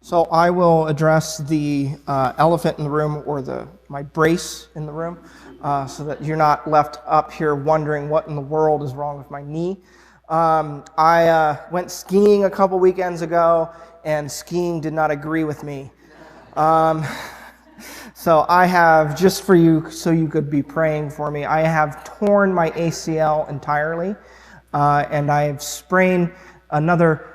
So I will address the elephant in the room, or my brace in the room, so that you're not left up here wondering what in the world is wrong with my knee. I went skiing a couple weekends ago, and skiing did not agree with me. So I have, just for you, so you could be praying for me, I have torn my ACL entirely, and I have sprained another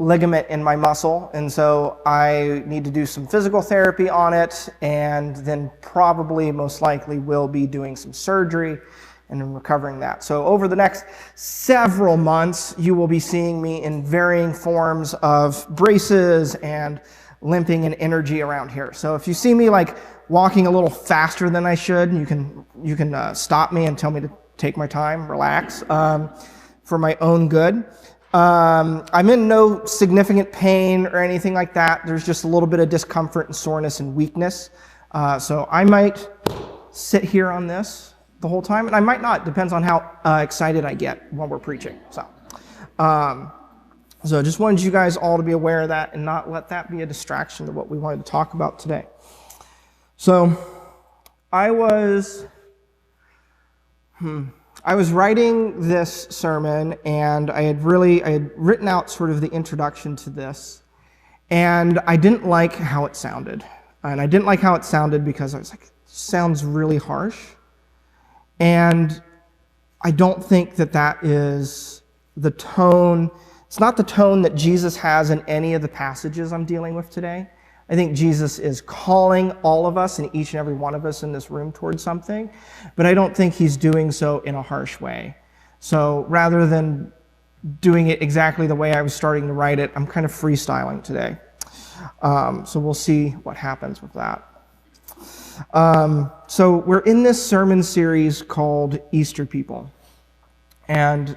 ligament in my muscle, and so I need to do some physical therapy on it, and then probably, most likely, will be doing some surgery and recovering that. So over the next several months, you will be seeing me in varying forms of braces and limping and energy around here. So if you see me like walking a little faster than I should, you can stop me and tell me to take my time, relax, for my own good. I'm in no significant pain or anything like that. There's just a little bit of discomfort and soreness and weakness. So I might sit here on this the whole time, and I might not. Depends on how excited I get when we're preaching. So I just wanted you guys all to be aware of that and not let that be a distraction to what we wanted to talk about today. So I was writing this sermon, and I had written out sort of the introduction to this, and I didn't like how it sounded. And I didn't like how it sounded because I was like, it sounds really harsh. And I don't think that is the tone. It's not the tone that Jesus has in any of the passages I'm dealing with today. I think Jesus is calling all of us and each and every one of us in this room towards something, but I don't think he's doing so in a harsh way. So rather than doing it exactly the way I was starting to write it, I'm kind of freestyling today. So we'll see what happens with that. So we're in this sermon series called Easter People. And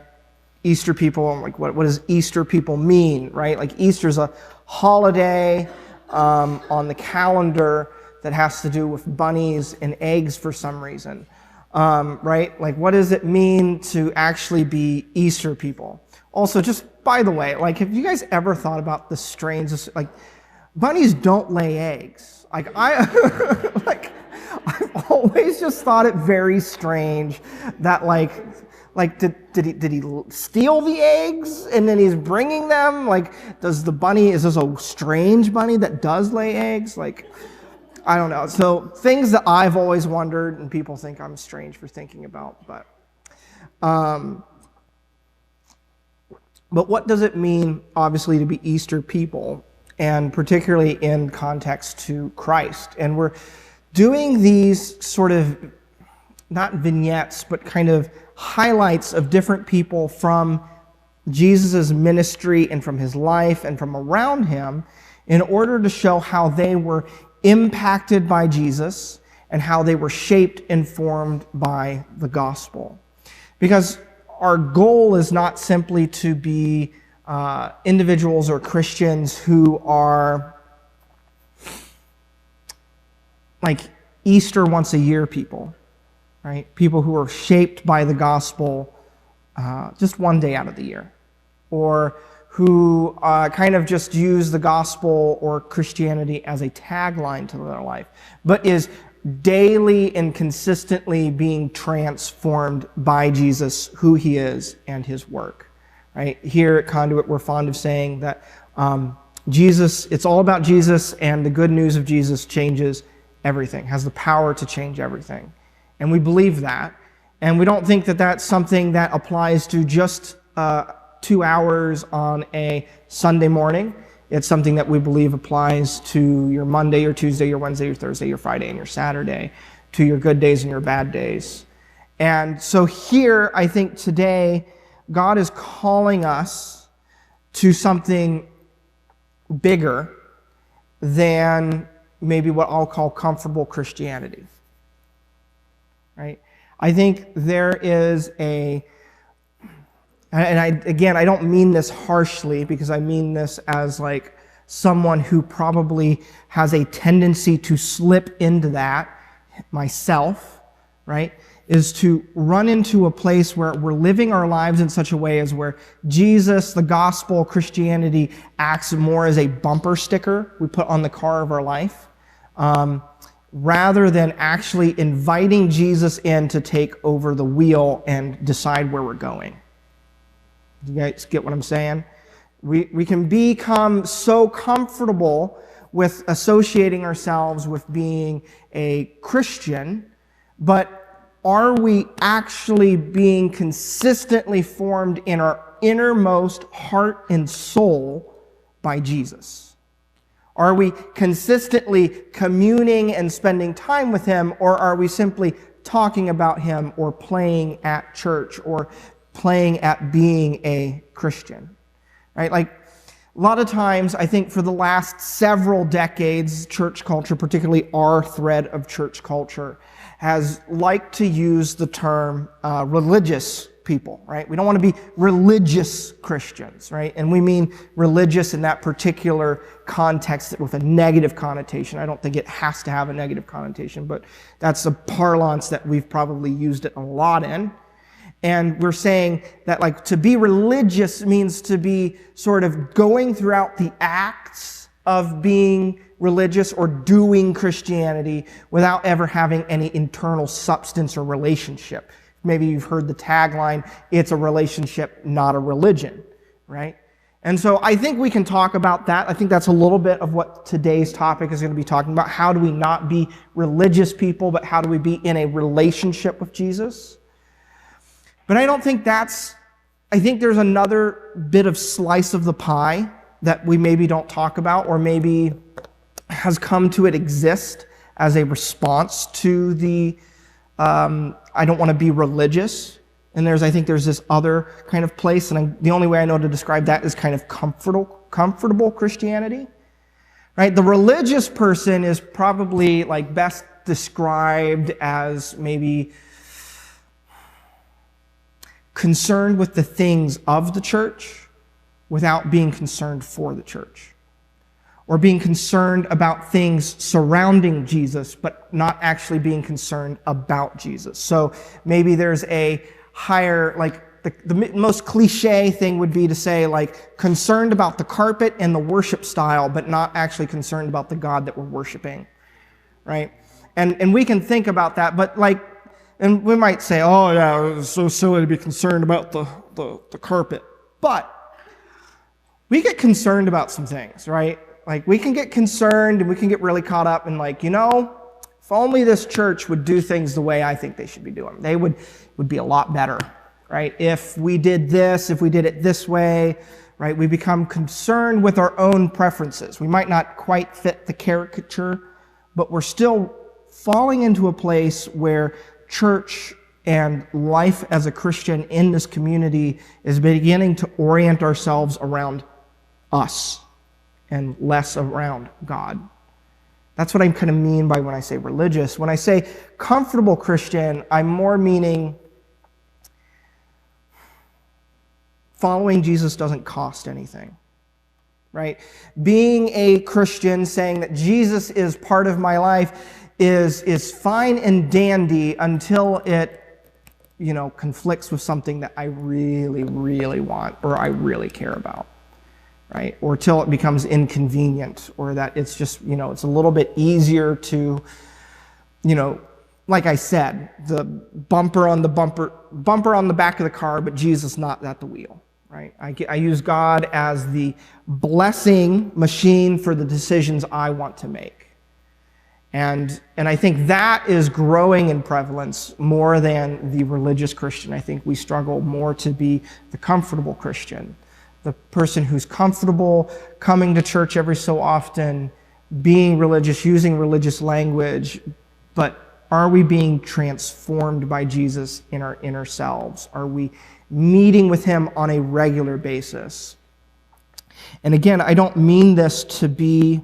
Easter People, like what does Easter People mean, right? Like Easter's a holiday on the calendar that has to do with bunnies and eggs for some reason, right? Like, what does it mean to actually be Easter people? Also, just by the way, like, have you guys ever thought about the strange, like, bunnies don't lay eggs. Like, I've always just thought it very strange that, like, did he steal the eggs and then he's bringing them? Like, is this a strange bunny that does lay eggs? Like, I don't know. So things that I've always wondered, and people think I'm strange for thinking about, but what does it mean, obviously, to be Easter people, and particularly in context to Christ? And we're doing these sort of, not vignettes, but kind of highlights of different people from Jesus' ministry and from his life and from around him in order to show how they were impacted by Jesus and how they were shaped and formed by the gospel. Because our goal is not simply to be individuals or Christians who are like Easter once a year people. Right? People who are shaped by the gospel just one day out of the year, or who kind of just use the gospel or Christianity as a tagline to their life, but is daily and consistently being transformed by Jesus, who he is, and his work. Right? Here at Conduit, we're fond of saying that Jesus, it's all about Jesus, and the good news of Jesus changes everything, has the power to change everything. And we believe that. And we don't think that that's something that applies to just 2 hours on a Sunday morning. It's something that we believe applies to your Monday, your Tuesday, your Wednesday, your Thursday, your Friday, and your Saturday, to your good days and your bad days. And so here, I think today, God is calling us to something bigger than maybe what I'll call comfortable Christianity. Right? I think there is I don't mean this harshly, because I mean this as like someone who probably has a tendency to slip into that myself, right? is to run into a place where we're living our lives in such a way as where Jesus, the gospel, Christianity acts more as a bumper sticker we put on the car of our life, rather than actually inviting Jesus in to take over the wheel and decide where we're going. You guys get what I'm saying? We can become so comfortable with associating ourselves with being a Christian, but are we actually being consistently formed in our innermost heart and soul by Jesus? Are we consistently communing and spending time with Him, or are we simply talking about Him or playing at church or playing at being a Christian? Right? Like, a lot of times, I think for the last several decades, church culture, particularly our thread of church culture, has liked to use the term religious people, right? We don't want to be religious Christians, right? And we mean religious in that particular context with a negative connotation. I don't think it has to have a negative connotation, but that's a parlance that we've probably used it a lot in. And we're saying that, like, to be religious means to be sort of going throughout the acts of being religious or doing Christianity without ever having any internal substance or relationship. Maybe you've heard the tagline, it's a relationship, not a religion, right? And so I think we can talk about that. I think that's a little bit of what today's topic is going to be talking about. How do we not be religious people, but how do we be in a relationship with Jesus? But I don't think I think there's another bit of slice of the pie that we maybe don't talk about, or maybe has come to exist as a response to the, I don't want to be religious. And I think there's this other kind of place, and the only way I know to describe that is kind of comfortable Christianity, right? The religious person is probably like best described as maybe concerned with the things of the church without being concerned for the church, or being concerned about things surrounding Jesus, but not actually being concerned about Jesus. So maybe there's a higher, like the most cliche thing would be to say, like, concerned about the carpet and the worship style, but not actually concerned about the God that we're worshiping, right? And we can think about that, but like, and we might say, oh yeah, it's so silly to be concerned about the carpet. But we get concerned about some things, right? Like, we can get concerned and we can get really caught up in, like, if only this church would do things the way I think they should be doing. They would be a lot better, right? If we did this, if we did it this way, right? We become concerned with our own preferences. We might not quite fit the caricature, but we're still falling into a place where church and life as a Christian in this community is beginning to orient ourselves around us and less around God. That's what I kind of mean by when I say religious. When I say comfortable Christian, I'm more meaning following Jesus doesn't cost anything, right? Being a Christian, saying that Jesus is part of my life, is fine and dandy until it, conflicts with something that I really, really want or I really care about, right? Or till it becomes inconvenient, or that it's just, it's a little bit easier to, like I said, the bumper on the back of the car, but Jesus not at the wheel, right? I use God as the blessing machine for the decisions I want to make. And I think that is growing in prevalence more than the religious Christian. I think we struggle more to be the comfortable Christian, the person who's comfortable coming to church every so often, being religious, using religious language, but are we being transformed by Jesus in our inner selves? Are we meeting with Him on a regular basis? And again, I don't mean this to be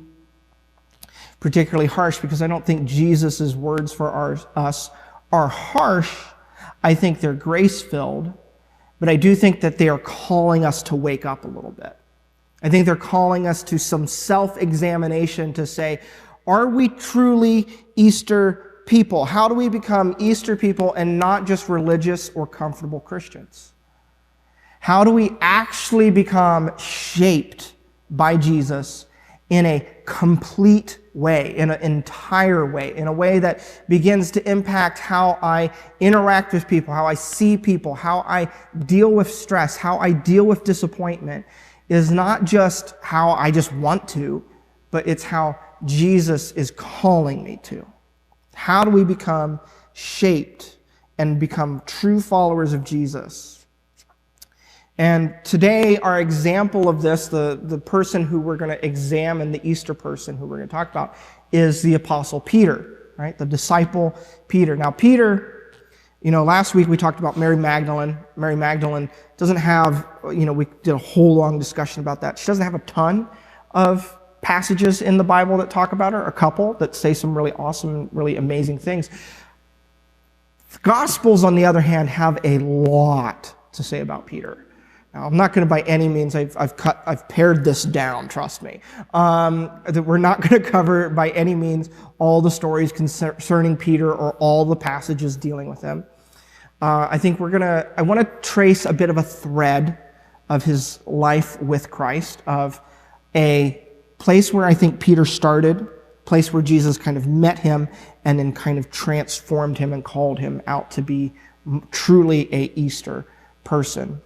particularly harsh, because I don't think Jesus' words for us are harsh. I think they're grace-filled, but I do think that they are calling us to wake up a little bit. I think they're calling us to some self-examination to say, are we truly Easter people? How do we become Easter people and not just religious or comfortable Christians? How do we actually become shaped by Jesus in a complete way, in an entire way, in a way that begins to impact how I interact with people, how I see people, how I deal with stress, how I deal with disappointment, is not just how I just want to, but it's how Jesus is calling me to. How do we become shaped and become true followers of Jesus? And today, our example of this, the person who we're going to examine, the Easter person who we're going to talk about, is the Apostle Peter, right? The disciple Peter. Now, Peter, last week we talked about Mary Magdalene. Mary Magdalene doesn't have, we did a whole long discussion about that. She doesn't have a ton of passages in the Bible that talk about her, a couple that say some really awesome, really amazing things. The Gospels, on the other hand, have a lot to say about Peter. Now, I'm not going to by any means, I've pared this down, trust me. That we're not going to cover by any means all the stories concerning Peter or all the passages dealing with him. I think I want to trace a bit of a thread of his life with Christ, of a place where I think Peter started, place where Jesus kind of met him and then kind of transformed him and called him out to be truly a Easter person.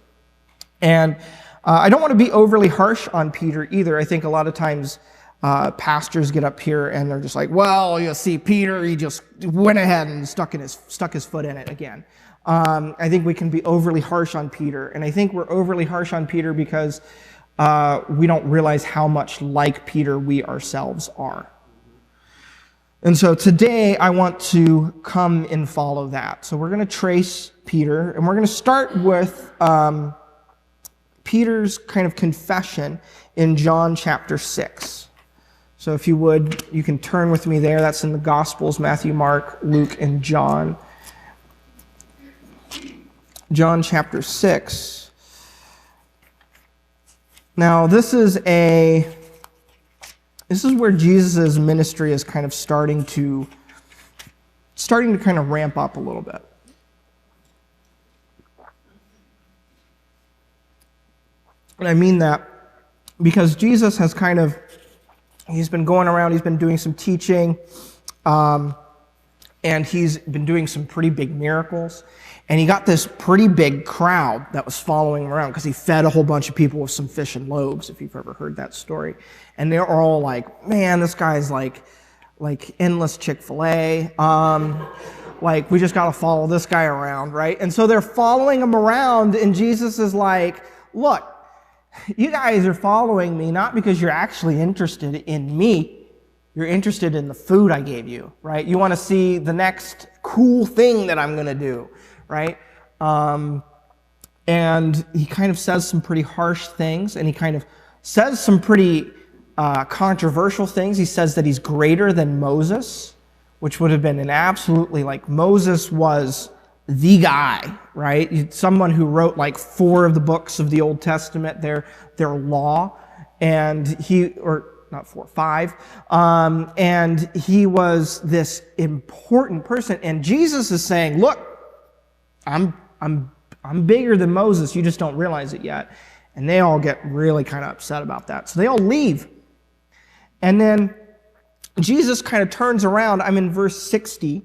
And I don't want to be overly harsh on Peter either. I think a lot of times pastors get up here and they're just like, well, you see, Peter, he just went ahead and stuck his foot in it again. I think we can be overly harsh on Peter. And I think we're overly harsh on Peter because we don't realize how much like Peter we ourselves are. And so today I want to come and follow that. So we're going to trace Peter, and we're going to start with Peter's kind of confession in John chapter 6. So if you would, you can turn with me there. That's in the Gospels, Matthew, Mark, Luke, and John. John chapter 6. Now, this is where Jesus' ministry is kind of starting to kind of ramp up a little bit. And I mean that because Jesus has he's been going around, he's been doing some teaching, and he's been doing some pretty big miracles. And he got this pretty big crowd that was following him around because he fed a whole bunch of people with some fish and loaves, if you've ever heard that story. And they're all like, man, this guy's like endless Chick-fil-A. We just got to follow this guy around, right? And so they're following him around, and Jesus is like, look, you guys are following me not because you're actually interested in me. You're interested in the food I gave you, right? You want to see the next cool thing that I'm going to do, right? And he kind of says some pretty harsh things, and he kind of says some pretty controversial things. He says that he's greater than Moses, which would have been an absolutely, Moses was the guy, right? Someone who wrote 4 of the books of the Old Testament, their law, and not 4, 5, and he was this important person. And Jesus is saying, look, I'm bigger than Moses. You just don't realize it yet. And they all get really kind of upset about that. So they all leave. And then Jesus kind of turns around. I'm in verse 60.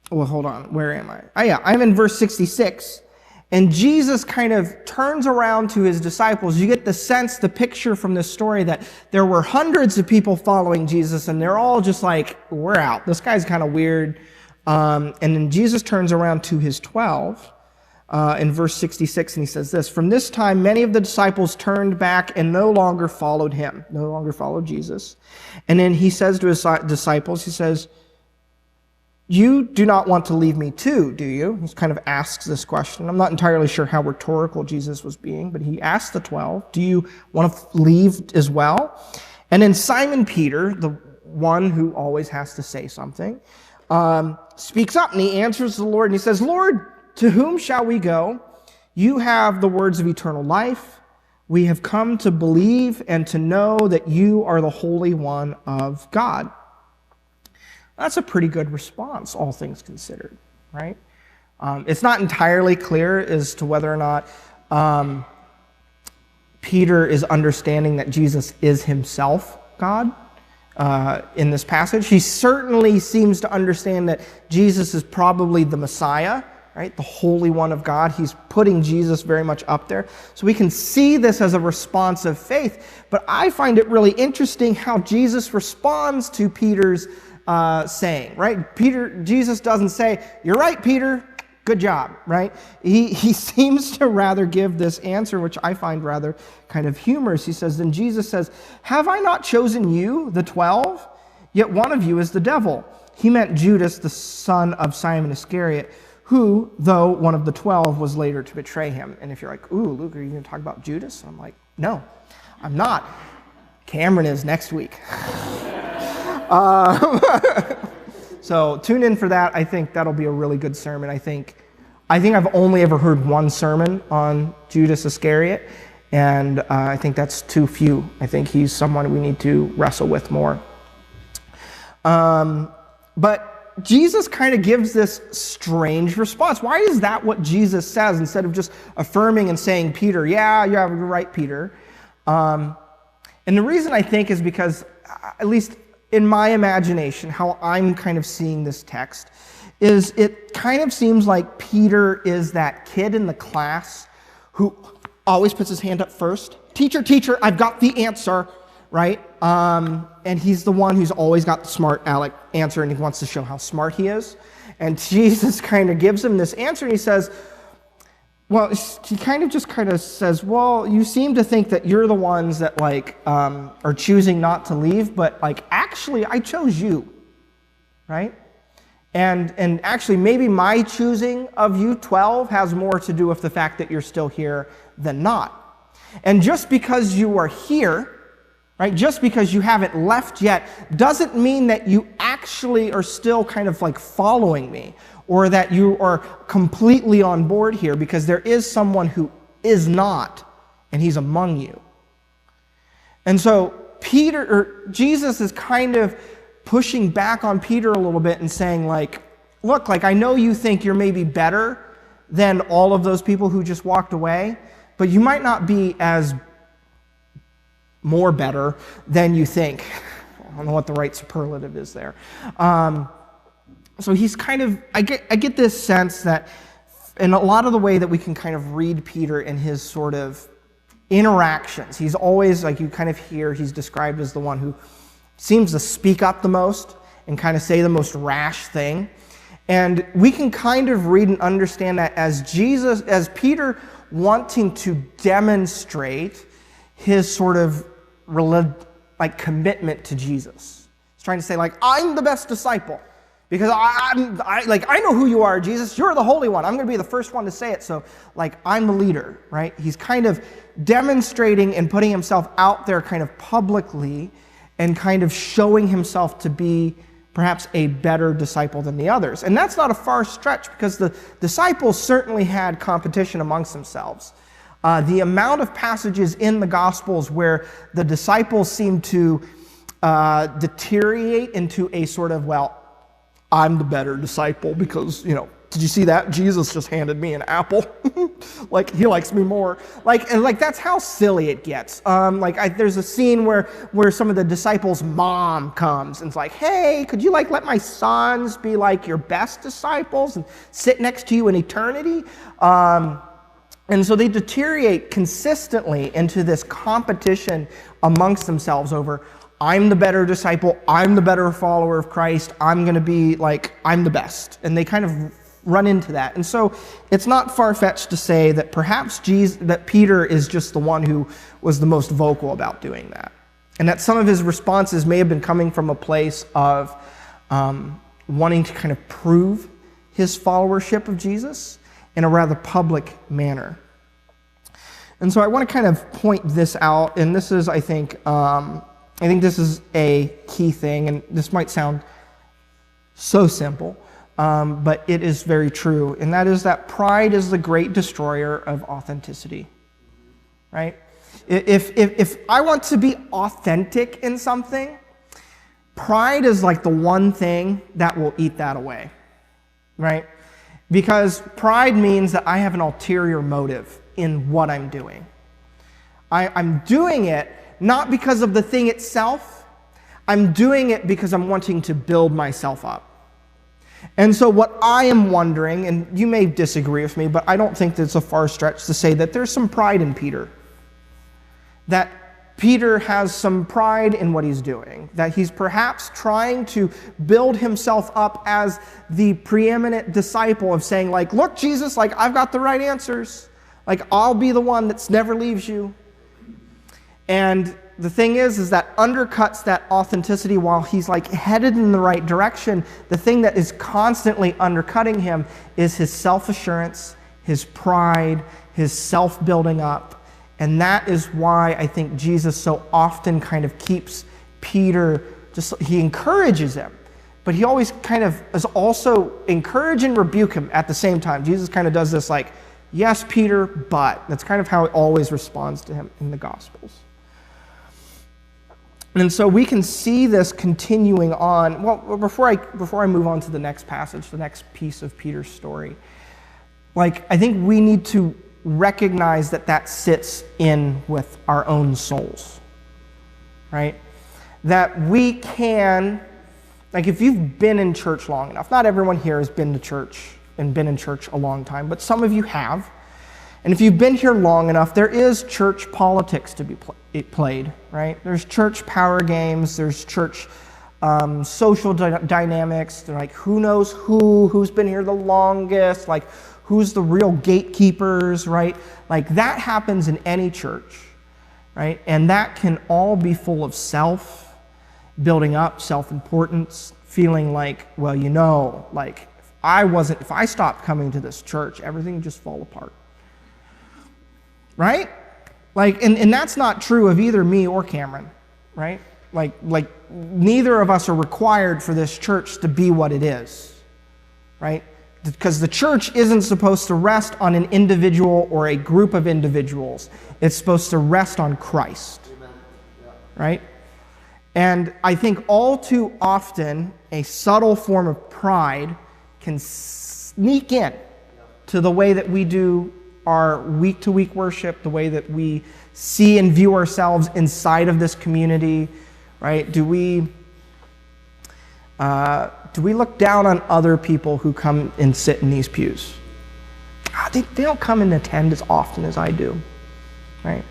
Well, hold on. Where am I? Oh, yeah. I'm in verse 66. And Jesus kind of turns around to his disciples. You get the picture from this story that there were hundreds of people following Jesus, and they're all just like, we're out. This guy's kind of weird. And then Jesus turns around to his 12 in verse 66, and he says this, from this time, many of the disciples turned back and no longer followed him, no longer followed Jesus. And then he says to his disciples, he says, you do not want to leave me too, do you? He kind of asks this question. I'm not entirely sure how rhetorical Jesus was being, but he asked the 12, do you want to leave as well? And then Simon Peter, the one who always has to say something, speaks up, and he answers the Lord, and he says, Lord, to whom shall we go? You have the words of eternal life. We have come to believe and to know that you are the Holy One of God. That's a pretty good response, all things considered, right? It's not entirely clear as to whether or not Peter is understanding that Jesus is himself God in this passage. He certainly seems to understand that Jesus is probably the Messiah, right? The Holy One of God. He's putting Jesus very much up there. So we can see this as a response of faith. But I find it really interesting how Jesus responds to Peter's saying, right? Jesus doesn't say, "You're right, Peter. Good job," right? He seems to rather give this answer, which I find rather kind of humorous. He says, then Jesus says, "Have I not chosen you, the 12? Yet one of you is the devil." He meant Judas, the son of Simon Iscariot, who, though one of the 12, was later to betray him. And if you're like, "Ooh, Luke, are you going to talk about Judas?" I'm like, no, I'm not. Cameron is next week. So tune in for that. I think that'll be a really good sermon. I think I've only ever heard one sermon on Judas Iscariot, and I think that's too few. I think he's someone we need to wrestle with more. But Jesus kind of gives this strange response. Why is that what Jesus says instead of just affirming and saying, "Peter, yeah, you're right, Peter"? And the reason I think is because, at least in my imagination, how I'm kind of seeing this text, is it kind of seems like Peter is that kid in the class who always puts his hand up first. Teacher, I've got the answer, right? And he's the one who's always got the smart aleck answer, and he wants to show how smart he is. And Jesus kind of gives him this answer, and he says, well, he kind of says, well, you seem to think that you're the ones that are choosing not to leave, but actually I chose you, right? And actually maybe my choosing of you 12 has more to do with the fact that you're still here than not. And just because you are here, right, just because you haven't left yet, doesn't mean that you actually are still kind of following me, or that you are completely on board here, because there is someone who is not, and he's among you. And so Jesus is kind of pushing back on Peter a little bit and saying, look, I know you think you're maybe better than all of those people who just walked away, but you might not be as more better than you think. I don't know what the right superlative is there. So he's kind of, I get this sense that in a lot of the way that we can kind of read Peter in his sort of interactions, he's always, you kind of hear, he's described as the one who seems to speak up the most and kind of say the most rash thing. And we can kind of read and understand that as Peter wanting to demonstrate his sort of commitment to Jesus. He's trying to say, I'm the best disciple. Because I know who you are, Jesus. You're the Holy One. I'm going to be the first one to say it. So, I'm the leader, right? He's kind of demonstrating and putting himself out there kind of publicly and kind of showing himself to be perhaps a better disciple than the others. And that's not a far stretch, because the disciples certainly had competition amongst themselves. The amount of passages in the Gospels where the disciples seem to deteriorate into a sort of, I'm the better disciple because, did you see that? Jesus just handed me an apple. He likes me more. That's how silly it gets. There's a scene where some of the disciples' mom comes and it's like, hey, could you let my sons be your best disciples and sit next to you in eternity? And so they deteriorate consistently into this competition amongst themselves over, I'm the better disciple, I'm the better follower of Christ, I'm going to be I'm the best. And they kind of run into that. And so it's not far-fetched to say that perhaps that Peter is just the one who was the most vocal about doing that. And that some of his responses may have been coming from a place of wanting to kind of prove his followership of Jesus in a rather public manner. And so I want to kind of point this out, and this is, I think this is a key thing, and this might sound so simple, but it is very true, and that is that pride is the great destroyer of authenticity, right? If I want to be authentic in something, pride is like the one thing that will eat that away, right? Because pride means that I have an ulterior motive in what I'm doing. I'm doing it not because of the thing itself. I'm doing it because I'm wanting to build myself up. And so what I am wondering, and you may disagree with me, but I don't think that it's a far stretch to say that there's some pride in Peter. That Peter has some pride in what he's doing. That he's perhaps trying to build himself up as the preeminent disciple of saying, like, look, Jesus, like, I've got the right answers. Like, I'll be the one that never leaves you. And the thing is that undercuts that authenticity while he's like headed in the right direction. The thing that is constantly undercutting him is his self-assurance, his pride, his self-building up. And that is why I think Jesus so often kind of keeps Peter, he encourages him, but he always kind of is also encourage and rebuke him at the same time. Jesus kind of does this like, yes, Peter, but. That's kind of how he always responds to him in the Gospels. And so we can see this continuing on. Well, before I move on to the next passage, the next piece of Peter's story, like, I think we need to recognize that sits in with our own souls, right? That we can, like, if you've been in church long enough, not everyone here has been to church and been in church a long time, but some of you have. And if you've been here long enough, there is church politics to be played, right? There's church power games, there's church social dynamics. They're like, who knows who's been here the longest, like, who's the real gatekeepers, right? Like, that happens in any church, right? And that can all be full of self, building up, self-importance, feeling like, well, you know, like, if I stopped coming to this church, everything would just fall apart. Right? Like, and that's not true of either me or Cameron, right? Like neither of us are required for this church to be what it is, right? Because the church isn't supposed to rest on an individual or a group of individuals. It's supposed to rest on Christ, right? And I think all too often, a subtle form of pride can sneak in to the way that we do our week-to-week worship, the way that we see and view ourselves inside of this community, right? Do we look down on other people who come and sit in these pews? They don't come and attend as often as I do, right?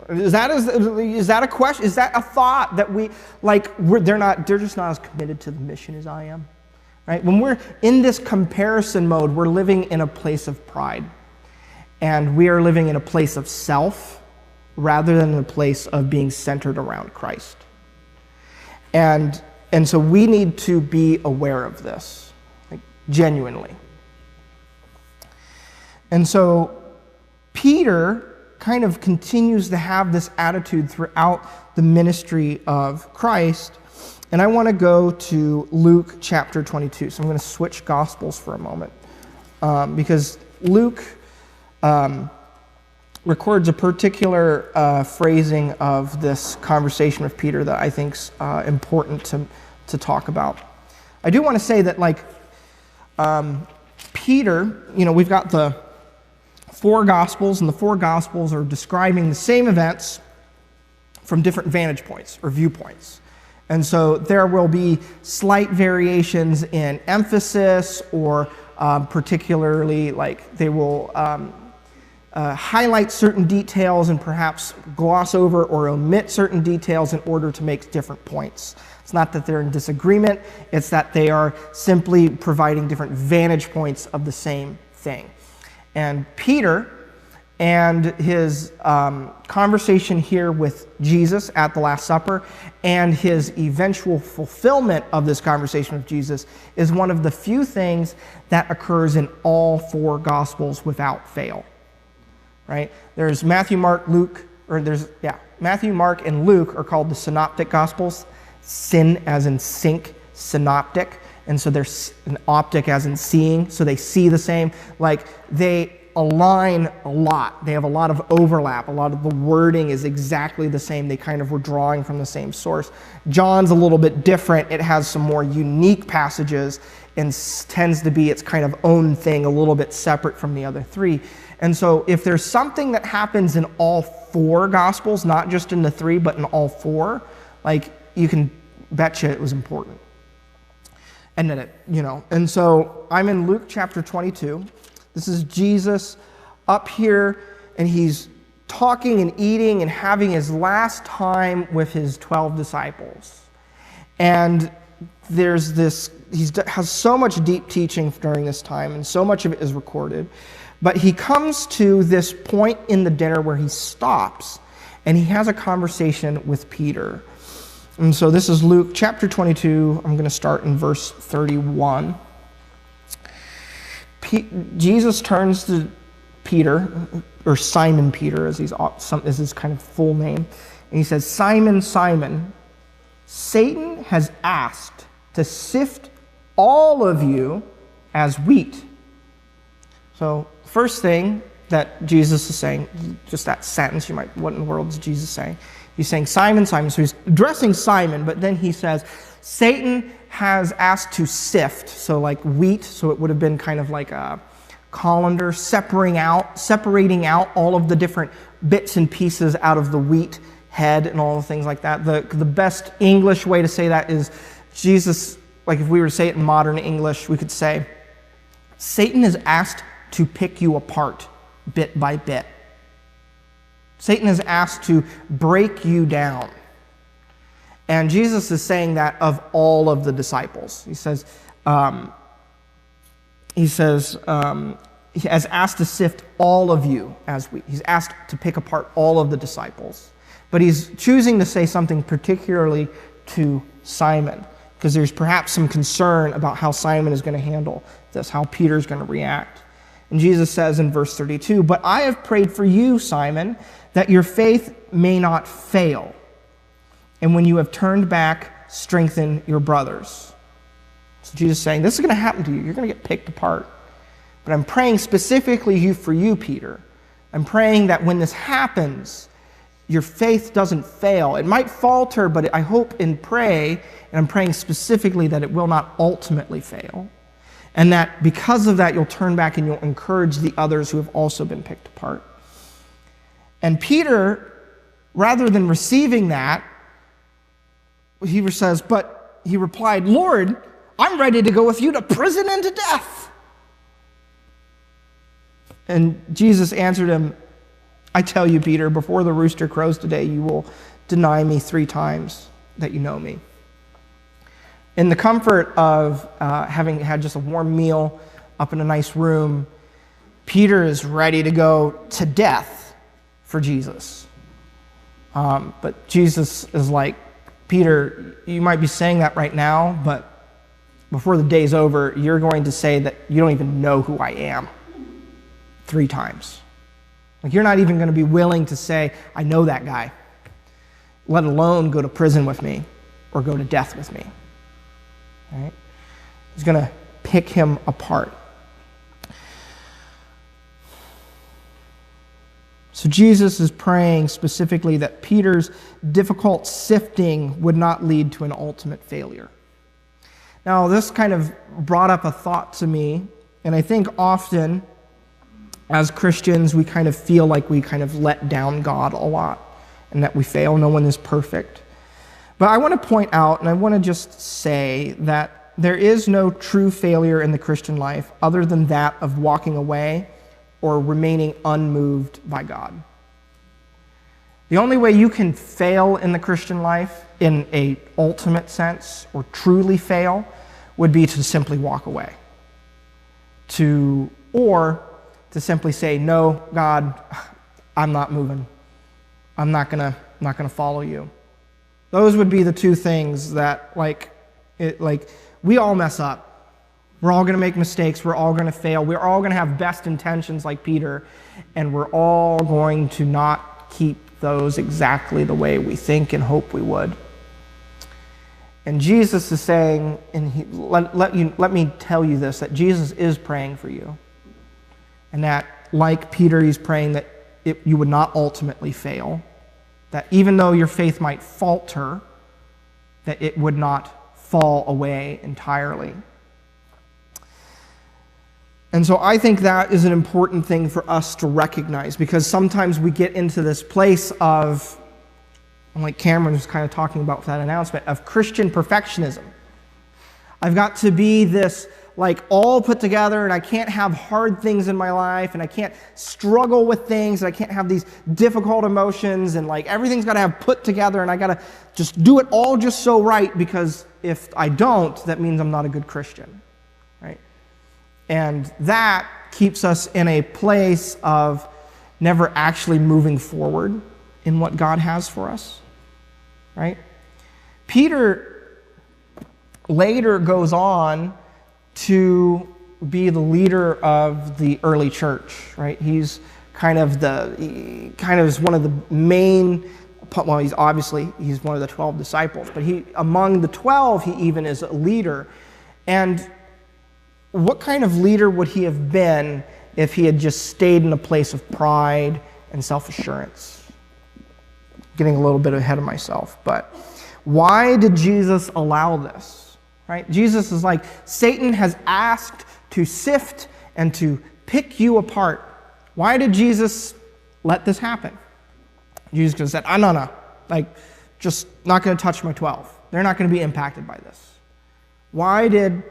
Is that a question? Is that a thought that they're just not as committed to the mission as I am? Right? When we're in this comparison mode, we're living in a place of pride. And we are living in a place of self rather than a place of being centered around Christ. And so we need to be aware of this, like, genuinely. And so Peter kind of continues to have this attitude throughout the ministry of Christ. And I want to go to Luke chapter 22. So I'm going to switch Gospels for a moment. Because Luke records a particular phrasing of this conversation with Peter that I think's important to talk about. I do want to say that, like, Peter, we've got the 4 Gospels, and the 4 Gospels are describing the same events from different vantage points or viewpoints. And so there will be slight variations in emphasis, or particularly, like, they will highlight certain details and perhaps gloss over or omit certain details in order to make different points. It's not that they're in disagreement, it's that they are simply providing different vantage points of the same thing. And Peter and his conversation here with Jesus at the Last Supper and his eventual fulfillment of this conversation with Jesus is one of the few things that occurs in all 4 Gospels without fail. Right? There's Matthew, Mark, and Luke are called the Synoptic Gospels. Syn as in sync, synoptic. And so there's an optic as in seeing, so they see the same. Like, they align a lot. They have a lot of overlap. A lot of the wording is exactly the same. They kind of were drawing from the same source. John's a little bit different. It has some more unique passages and tends to be its kind of own thing, a little bit separate from the other three. And so if there's something that happens in all four Gospels, not just in the three, but in all four, like, you can betcha it was important. And then and so I'm in Luke chapter 22. This is Jesus up here, and he's talking and eating and having his last time with his 12 disciples. And there's this, he has so much deep teaching during this time, and so much of it is recorded. But he comes to this point in the dinner where he stops, and he has a conversation with Peter. And so this is Luke chapter 22. I'm going to start in verse 31. Jesus turns to Peter, or Simon Peter, as his kind of full name, and he says, "Simon, Simon, Satan has asked to sift all of you as wheat." So, first thing that Jesus is saying, just that sentence, you might, what in the world is Jesus saying? He's saying, "Simon, Simon." So he's addressing Simon, but then he says, Satan has asked to sift, so like wheat, so it would have been kind of like a colander, separating out all of the different bits and pieces out of the wheat head and all the things like that. The best English way to say that is Jesus, like if we were to say it in modern English, we could say, Satan is asked to pick you apart bit by bit. Satan is asked to break you down. And Jesus is saying that of all of the disciples. He says, he has asked to sift all of you as wheat. He's asked to pick apart all of the disciples. But he's choosing to say something particularly to Simon, because there's perhaps some concern about how Simon is going to handle this, how Peter's going to react. And Jesus says in verse 32, "But I have prayed for you, Simon, that your faith may not fail. And when you have turned back, strengthen your brothers." So Jesus is saying, this is going to happen to you. You're going to get picked apart. But I'm praying specifically for you, Peter. I'm praying that when this happens, your faith doesn't fail. It might falter, but I hope and pray, and I'm praying specifically that it will not ultimately fail. And that because of that, you'll turn back and you'll encourage the others who have also been picked apart. And Peter, rather than receiving that, he says, but he replied, "Lord, I'm ready to go with you to prison and to death." And Jesus answered him, "I tell you, Peter, before the rooster crows today, you will deny me 3 times that you know me." In the comfort of having had just a warm meal up in a nice room, Peter is ready to go to death for Jesus. But Jesus is like, "Peter, you might be saying that right now, but before the day's over, you're going to say that you don't even know who I am 3 times. Like, you're not even going to be willing to say, I know that guy, let alone go to prison with me or go to death with me." Right? He's going to pick him apart. So Jesus is praying specifically that Peter's difficult sifting would not lead to an ultimate failure. Now, this kind of brought up a thought to me, and I think often as Christians we kind of feel like we kind of let down God a lot and that we fail. No one is perfect. But I want to point out, and I want to just say that there is no true failure in the Christian life other than that of walking away or remaining unmoved by God. The only way you can fail in the Christian life in an ultimate sense, or truly fail, would be to simply walk away. Or to simply say, "No, God, I'm not moving. I'm not gonna follow you." Those would be the 2 things that, we all mess up. We're all going to make mistakes. We're all going to fail. We're all going to have best intentions like Peter, and we're all going to not keep those exactly the way we think and hope we would. And Jesus is saying, and let me tell you this, that Jesus is praying for you. And that like Peter, he's praying that you would not ultimately fail, that even though your faith might falter, that it would not fall away entirely. And so I think that is an important thing for us to recognize, because sometimes we get into this place of, like Cameron was kind of talking about with that announcement, of Christian perfectionism. I've got to be this like all put together, and I can't have hard things in my life, and I can't struggle with things, and I can't have these difficult emotions, and like everything's got to have put together, and I got to just do it all just so right, because if I don't, that means I'm not a good Christian, right? And that keeps us in a place of never actually moving forward in what God has for us, right? Peter later goes on to be the leader of the early church, right? He's is one of the main, well, he's one of the 12 disciples, but among the 12, he even is a leader. And what kind of leader would he have been if he had just stayed in a place of pride and self-assurance? Getting a little bit ahead of myself, but why did Jesus allow this? Right? Jesus is like, Satan has asked to sift and to pick you apart. Why did Jesus let this happen? Jesus could have said, no, like, just not going to touch my 12. They're not going to be impacted by this. Why did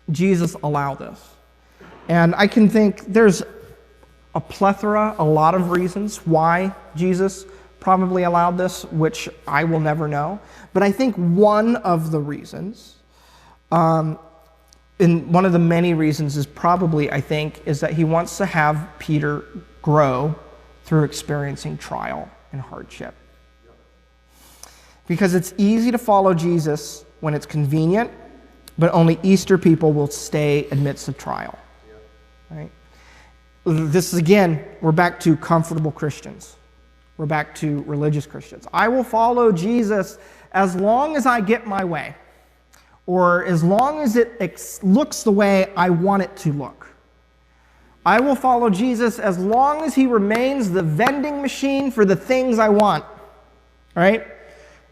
Jesus allow this? And I can think there's a lot of reasons why Jesus probably allowed this, which I will never know. But I think one of the reasons, and one of the many reasons is probably, I think, is that he wants to have Peter grow through experiencing trial and hardship. Because it's easy to follow Jesus when it's convenient, but only Easter people will stay amidst of trial. Right? This is, again, we're back to comfortable Christians. We're back to religious Christians. I will follow Jesus as long as I get my way, or as long as it looks the way I want it to look. I will follow Jesus as long as he remains the vending machine for the things I want. Right?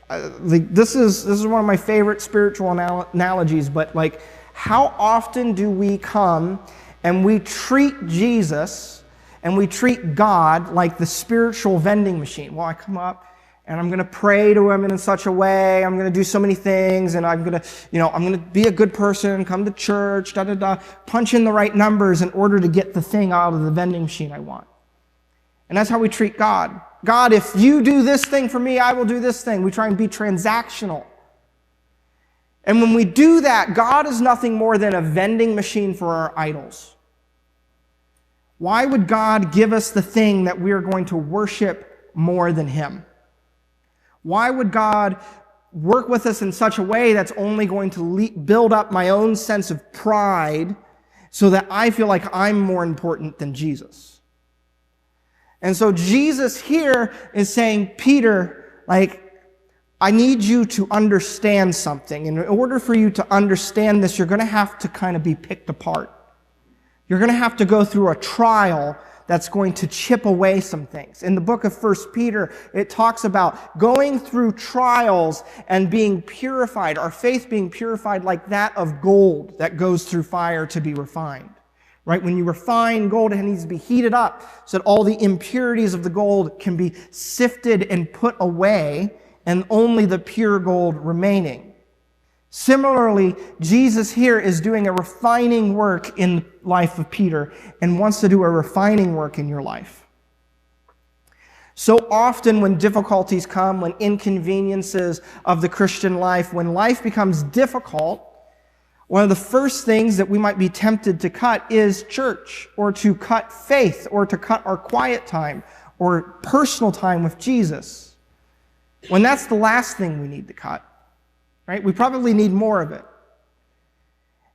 This is one of my favorite spiritual analogies, but like, how often do we come and we treat Jesus and we treat God like the spiritual vending machine? Well, I come up and I'm going to pray to him in such a way, I'm going to do so many things, and I'm going to be a good person, come to church, punch in the right numbers in order to get the thing out of the vending machine I want. And that's how we treat God. God, if you do this thing for me, I will do this thing. We try and be transactional. And when we do that, God is nothing more than a vending machine for our idols. Why would God give us the thing that we are going to worship more than him? Why would God work with us in such a way that's only going to build up my own sense of pride so that I feel like I'm more important than Jesus? And so Jesus here is saying, Peter, like, I need you to understand something. And in order for you to understand this, you're going to have to kind of be picked apart. You're going to have to go through a trial that's going to chip away some things. In the book of 1 Peter, it talks about going through trials and being purified, our faith being purified like that of gold that goes through fire to be refined. Right? When you refine gold, it needs to be heated up so that all the impurities of the gold can be sifted and put away, and only the pure gold remaining. Similarly, Jesus here is doing a refining work in the life of Peter and wants to do a refining work in your life. So often when difficulties come, when inconveniences of the Christian life, when life becomes difficult, one of the first things that we might be tempted to cut is church, or to cut faith, or to cut our quiet time, or personal time with Jesus. When that's the last thing we need to cut. Right? We probably need more of it.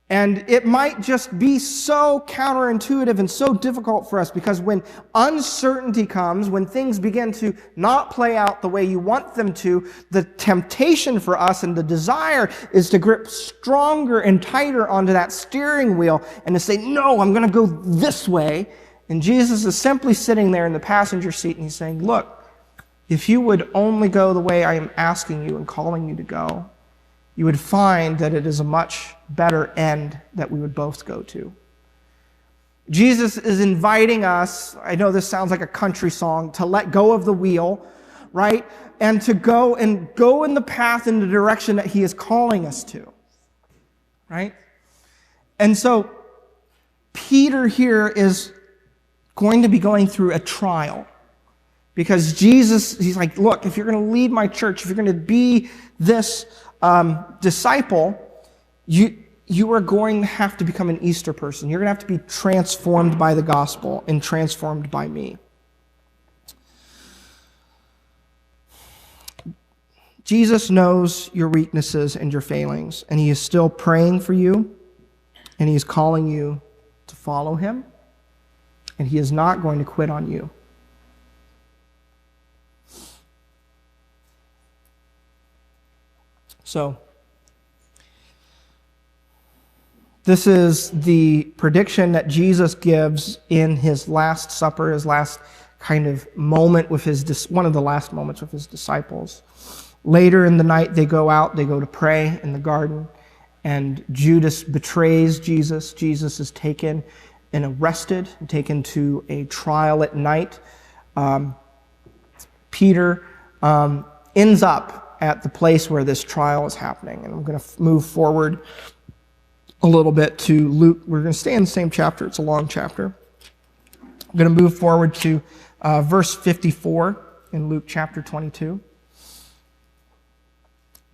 And it might just be so counterintuitive and so difficult for us, because when uncertainty comes, when things begin to not play out the way you want them to, the temptation for us and the desire is to grip stronger and tighter onto that steering wheel and to say, no, I'm going to go this way. And Jesus is simply sitting there in the passenger seat, and he's saying, look, if you would only go the way I am asking you and calling you to go, you would find that it is a much better end that we would both go to. Jesus is inviting us, I know this sounds like a country song, to let go of the wheel, right? And to go in the path in the direction that he is calling us to, right? And so Peter here is going to be going through a trial because Jesus, he's like, look, if you're going to lead my church, if you're going to be this disciple, you are going to have to become an Easter person. You're going to have to be transformed by the gospel and transformed by me. Jesus knows your weaknesses and your failings, and he is still praying for you, and he is calling you to follow him, and he is not going to quit on you. So, this is the prediction that Jesus gives in his Last Supper, his last kind of moment with one of the last moments with his disciples. Later in the night, they go out, they go to pray in the garden, and Judas betrays Jesus. Jesus is taken and arrested, and taken to a trial at night. Peter ends up at the place where this trial is happening. And I'm going to move forward a little bit to Luke. We're going to stay in the same chapter. It's a long chapter. I'm going to move forward to verse 54 in Luke chapter 22.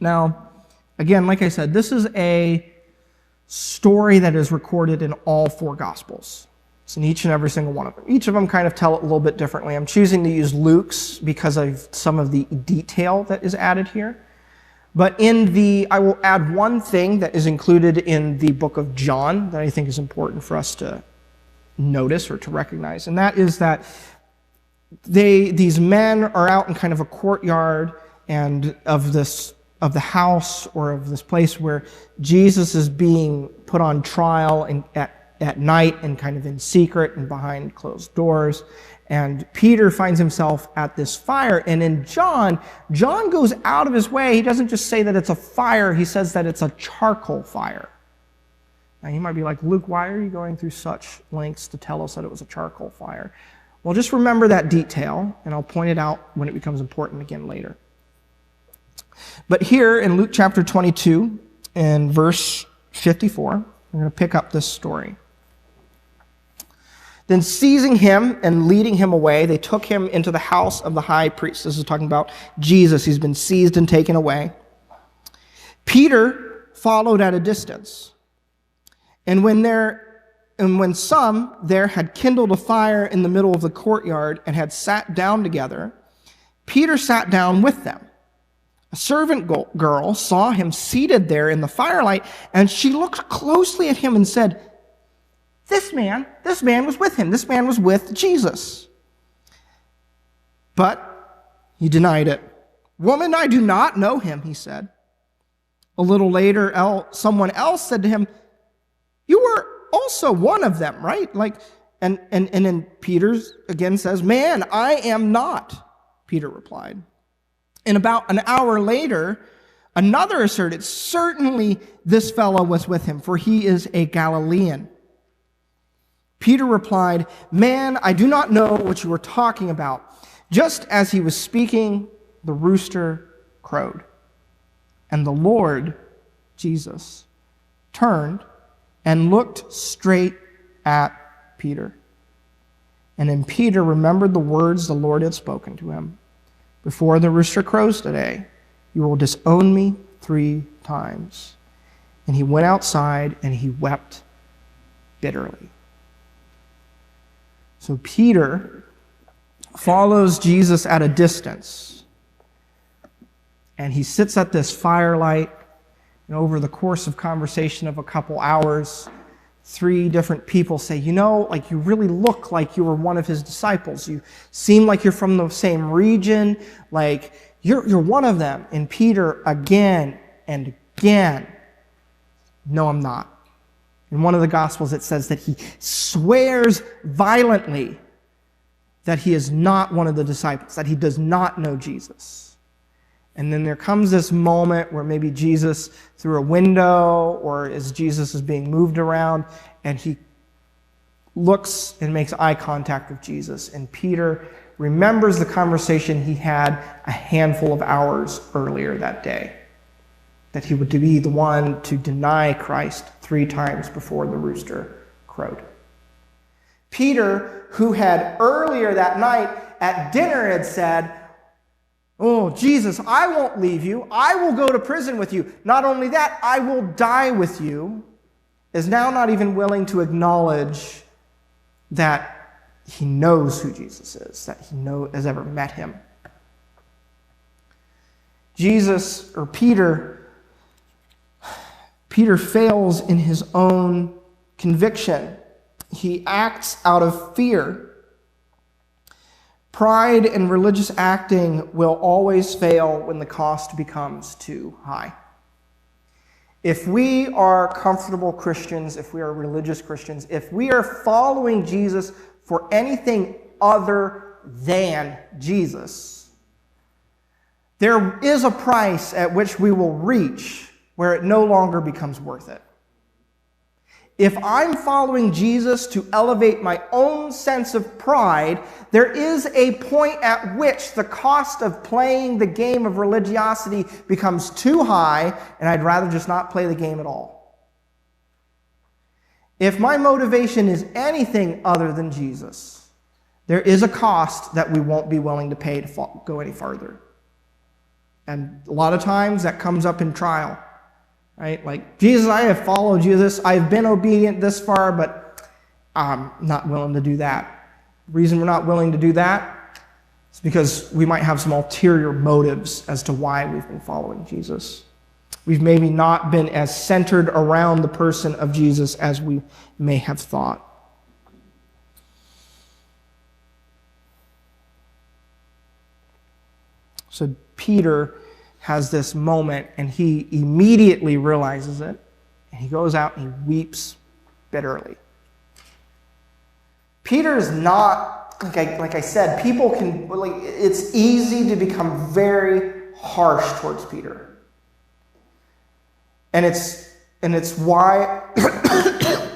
Now, again, like I said, this is a story that is recorded in all four Gospels. It's in each and every single one of them. Each of them kind of tell it a little bit differently. I'm choosing to use Luke's because of some of the detail that is added here. But I will add one thing that is included in the book of John that I think is important for us to notice or to recognize. And that is that these men are out in kind of a courtyard and of the house or of this place where Jesus is being put on trial and at night and kind of in secret and behind closed doors. And Peter finds himself at this fire. And in John goes out of his way. He doesn't just say that it's a fire. He says that it's a charcoal fire. Now you might be like, Luke, why are you going through such lengths to tell us that it was a charcoal fire? Well, just remember that detail, and I'll point it out when it becomes important again later. But here in Luke chapter 22, in verse 54, we're going to pick up this story. Then seizing him and leading him away, they took him into the house of the high priest. This is talking about Jesus. He's been seized and taken away. Peter followed at a distance. And when some there had kindled a fire in the middle of the courtyard and had sat down together, Peter sat down with them. A servant girl saw him seated there in the firelight, and she looked closely at him and said, This man was with him. This man was with Jesus. But he denied it. Woman, I do not know him, he said. A little later, someone else said to him, You were also one of them, right? And then Peter again says, Man, I am not, Peter replied. And about an hour later, another asserted, Certainly this fellow was with him, for he is a Galilean. Peter replied, Man, I do not know what you are talking about. Just as he was speaking, the rooster crowed. And the Lord, Jesus, turned and looked straight at Peter. And then Peter remembered the words the Lord had spoken to him. Before the rooster crows today, you will disown me 3 times. And he went outside and he wept bitterly. So Peter follows Jesus at a distance. And he sits at this firelight. And over the course of conversation of a couple hours, 3 different people say, you really look like you were one of his disciples. You seem like you're from the same region, like you're one of them. And Peter again and again, no, I'm not. In one of the Gospels, it says that he swears violently that he is not one of the disciples, that he does not know Jesus. And then there comes this moment where maybe Jesus, through a window, or as Jesus is being moved around, and he looks and makes eye contact with Jesus. And Peter remembers the conversation he had a handful of hours earlier that day, that he would be the one to deny Christ 3 times before the rooster crowed. Peter, who had earlier that night at dinner had said, "Oh, Jesus, I won't leave you. I will go to prison with you. Not only that, I will die with you," is now not even willing to acknowledge that he knows who Jesus is, that he has ever met him. Peter fails in his own conviction. He acts out of fear. Pride and religious acting will always fail when the cost becomes too high. If we are comfortable Christians, if we are religious Christians, if we are following Jesus for anything other than Jesus, there is a price at which we will reach where it no longer becomes worth it. If I'm following Jesus to elevate my own sense of pride, there is a point at which the cost of playing the game of religiosity becomes too high, and I'd rather just not play the game at all. If my motivation is anything other than Jesus, there is a cost that we won't be willing to pay to go any farther. And a lot of times that comes up in trial. Right? Like, Jesus, I have followed you I've been obedient this far, but I'm not willing to do that. The reason we're not willing to do that is because we might have some ulterior motives as to why we've been following Jesus. We've maybe not been as centered around the person of Jesus as we may have thought. So Peter has this moment, and he immediately realizes it, and he goes out and he weeps bitterly. Peter is not, like I said, people can, it's easy to become very harsh towards Peter. And it's why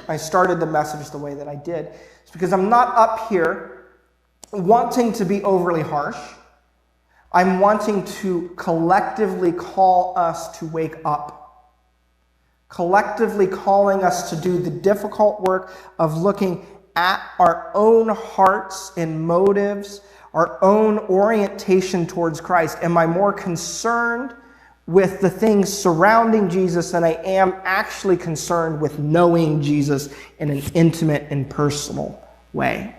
I started the message the way that I did. It's because I'm not up here wanting to be overly harsh. I'm wanting to collectively call us to wake up. Collectively calling us to do the difficult work of looking at our own hearts and motives, our own orientation towards Christ. Am I more concerned with the things surrounding Jesus than I am actually concerned with knowing Jesus in an intimate and personal way?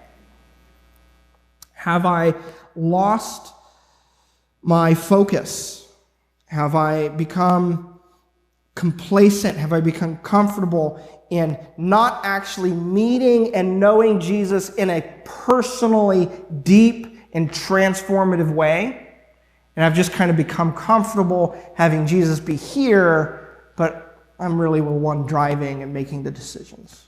Have I lost my focus? Have I become complacent? Have I become comfortable in not actually meeting and knowing Jesus in a personally deep and transformative way? And I've just kind of become comfortable having Jesus be here, but I'm really the one driving and making the decisions.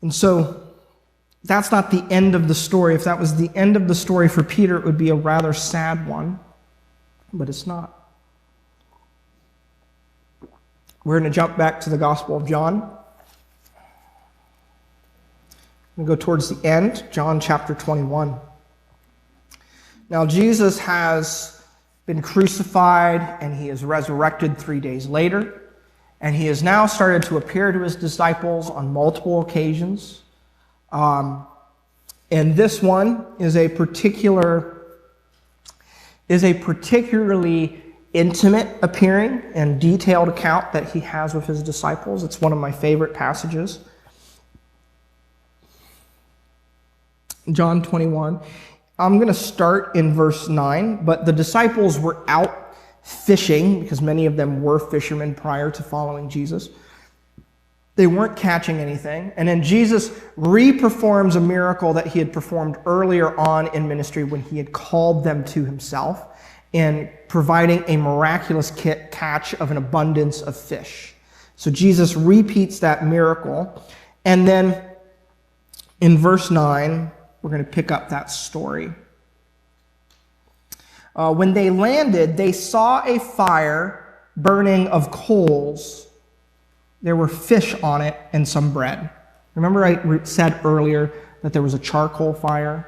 And so that's not the end of the story. If that was the end of the story for Peter, it would be a rather sad one, but it's not. We're going to jump back to the Gospel of John. I'm going to go towards the end, John chapter 21. Now, Jesus has been crucified, and he is resurrected 3 days later, and he has now started to appear to his disciples on multiple occasions. And this one is a particularly intimate appearing and detailed account that he has with his disciples. It's one of my favorite passages. John 21. I'm going to start in verse 9, but the disciples were out fishing, because many of them were fishermen prior to following Jesus. They weren't catching anything. And then Jesus re-performs a miracle that he had performed earlier on in ministry when he had called them to himself. in providing a miraculous catch of an abundance of fish. So Jesus repeats that miracle. And then in verse 9, we're going to pick up that story. When they landed, they saw a fire burning of coals. There were fish on it and some bread. Remember I said earlier that there was a charcoal fire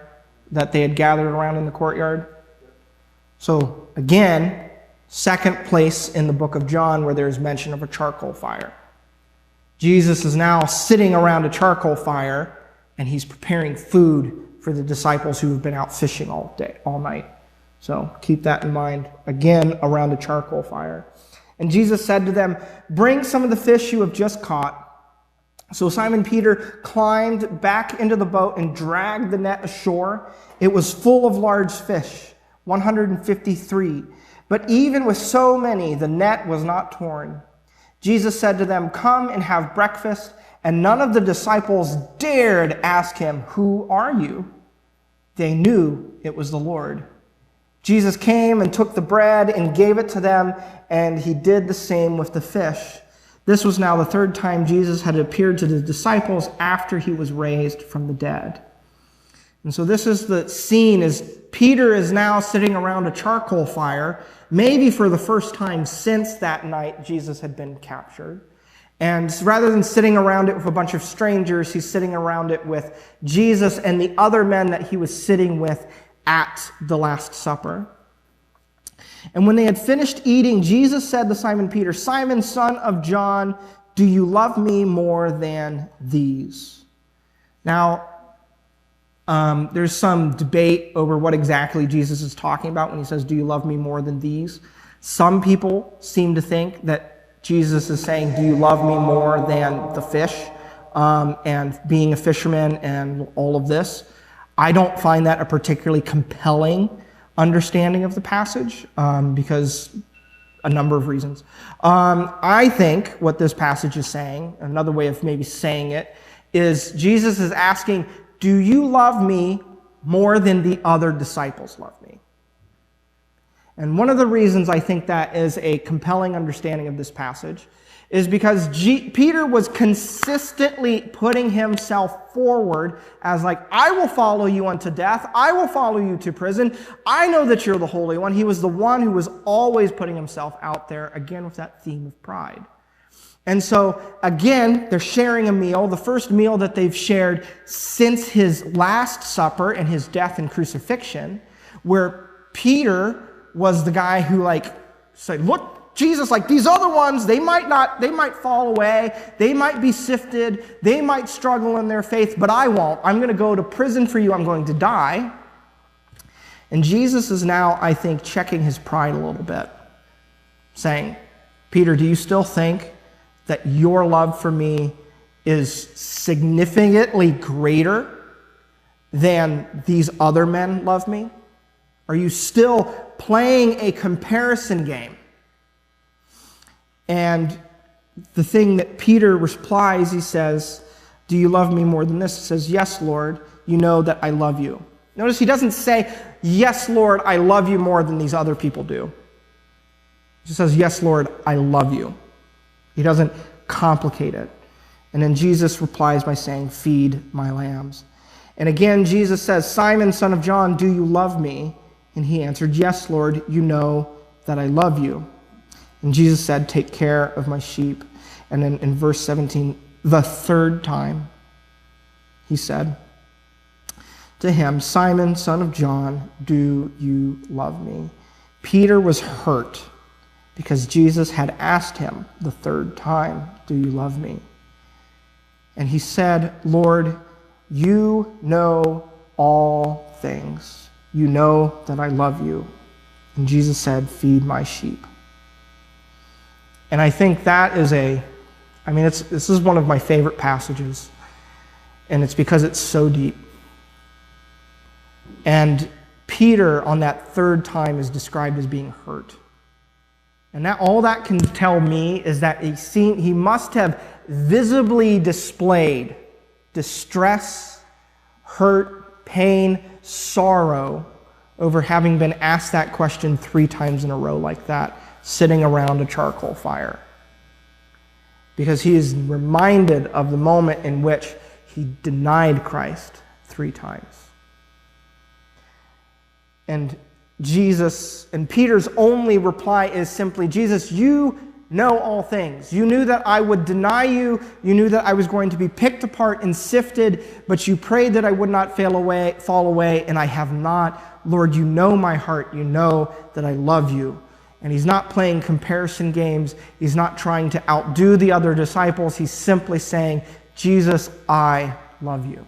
that they had gathered around in the courtyard? So again, second place in the book of John where there's mention of a charcoal fire. Jesus is now sitting around a charcoal fire, and he's preparing food for the disciples who have been out fishing all night. So keep that in mind. Again, around a charcoal fire. And Jesus said to them, "Bring some of the fish you have just caught." So Simon Peter climbed back into the boat and dragged the net ashore. It was full of large fish, 153. But even with so many, the net was not torn. Jesus said to them, "Come and have breakfast." And none of the disciples dared ask him, "Who are you?" They knew it was the Lord. Jesus came and took the bread and gave it to them, and he did the same with the fish. This was now the third time Jesus had appeared to the disciples after he was raised from the dead. And so this is the scene, is Peter is now sitting around a charcoal fire, maybe for the first time since that night Jesus had been captured. And rather than sitting around it with a bunch of strangers, he's sitting around it with Jesus and the other men that he was sitting with at the Last Supper. And when they had finished eating, Jesus said to Simon Peter, "Simon, son of John, do you love me more than these?" Now, there's some debate over what exactly Jesus is talking about when he says, "Do you love me more than these?" Some people seem to think that Jesus is saying, "Do you love me more than the fish and being a fisherman and all of this?" I don't find that a particularly compelling understanding of the passage because a number of reasons. I think what this passage is saying, another way of maybe saying it, is Jesus is asking, do you love me more than the other disciples love me? And one of the reasons I think that is a compelling understanding of this passage is because Peter was consistently putting himself forward as like, "I will follow you unto death. I will follow you to prison. I know that you're the Holy One." He was the one who was always putting himself out there, again with that theme of pride. And so, again, they're sharing a meal, the first meal that they've shared since his Last Supper and his death and crucifixion, where Peter was the guy who said, "Look, Jesus, these other ones, they might fall away, they might be sifted, they might struggle in their faith, but I won't. I'm going to go to prison for you, I'm going to die." And Jesus is now, I think, checking his pride a little bit, saying, "Peter, do you still think that your love for me is significantly greater than these other men love me? Are you still playing a comparison game?" And the thing that Peter replies, he says, "Do you love me more than this?" He says, "Yes, Lord, you know that I love you." Notice he doesn't say, "Yes, Lord, I love you more than these other people do." He says, "Yes, Lord, I love you." He doesn't complicate it. And then Jesus replies by saying, "Feed my lambs." And again, Jesus says, "Simon, son of John, do you love me?" And he answered, "Yes, Lord, you know that I love you." And Jesus said, "Take care of my sheep." And then in verse 17, the third time, he said to him, "Simon, son of John, do you love me?" Peter was hurt because Jesus had asked him the third time, "Do you love me?" And he said, "Lord, you know all things. You know that I love you." And Jesus said, "Feed my sheep." And I think that is this is one of my favorite passages. And it's because it's so deep. And Peter, on that third time, is described as being hurt. And all that can tell me is that he must have visibly displayed distress, hurt, pain, sorrow over having been asked that question 3 times in a row like that, sitting around a charcoal fire. Because he is reminded of the moment in which he denied Christ 3 times. And Peter's only reply is simply, Jesus, you know all things. You knew that I would deny you. You knew that I was going to be picked apart and sifted, but you prayed that I would not fall away, and I have not. Lord, you know my heart. You know that I love you. And he's not playing comparison games. He's not trying to outdo the other disciples. He's simply saying, Jesus, I love you.